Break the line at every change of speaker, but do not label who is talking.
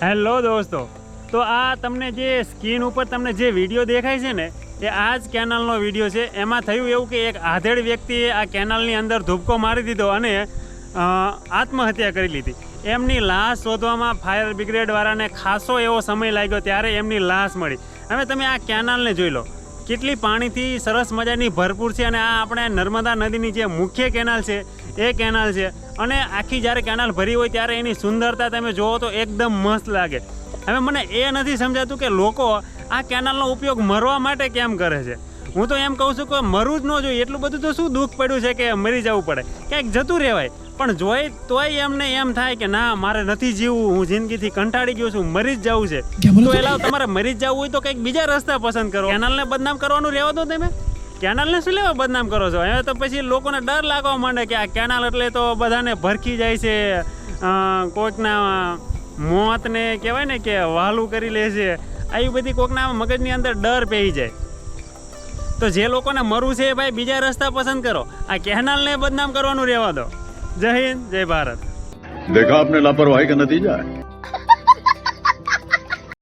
Hello દોસ્તો, તો આ તમને જે સ્ક્રીન ઉપર તમને જે વિડીયો દેખાય છે ને એ આ જ કેનાલનો વિડીયો છે. એમાં થયું એવું કે એક આધેડ વ્યક્તિએ આ કેનાલની અંદર ધૂપકો મારી દીધો અને આત્મહત્યા કરી લીધી. એમની લાશ શોધવામાં ફાયર બ્રિગેડવાળાને ખાસો એવો સમય લાગ્યો, ત્યારે એમની લાશ મળી. હવે તમે આ કેનાલને જોઈ લો, કેટલી પાણીથી સરસ મજાની ભરપૂર છે. અને આ આપણે નર્મદા નદીની જે મુખ્ય કેનાલ છે એ કેનાલ છે. અને આખી જ્યારે કેનાલ ભરી હોય ત્યારે એની સુંદરતા તમે જુઓ તો એકદમ મસ્ત લાગે. હવે મને એ નથી સમજાતું કે લોકો આ કેનાલનો ઉપયોગ મરવા માટે કેમ કરે છે. હું તો એમ કહું છું કે મરવું જ ન જોઈએ. એટલું બધું તો શું દુઃખ પડ્યું છે કે મરી જવું પડે, ક્યાંક જતું રહેવાય. પણ જોઈ તોય એમને એમ થાય કે ના, મારે નથી જીવવું, હું જિંદગીથી કંટાળી ગયો છું, મરી જ જવું છે. તો એલા તમારે મરી જ જવું હોય તો કંઈક બીજા રસ્તા પસંદ કરો. કેનાલને બદનામ કરવાનું રહેવા દો. તમે કેનાલને શું લેવા બદનામ કરો છો? હવે તો પછી લોકોને ડર લાગવા માંડે કે આ કેનાલ એટલે તો બધાને ભરખી જાય છે, કોઈકના મોતને કહેવાય ને કે વહાલું કરી લે છે. આવી બધી કોઈકના મગજની અંદર ડર પેઈ જાય. તો જે લોકોને મરવું છે ભાઈ બીજા રસ્તા પસંદ કરો, આ કેનાલને બદનામ કરવાનું રહેવા દો. જય હિન્દ, જય ભારત.
देखा आपने लापरवाही का नतीजा है.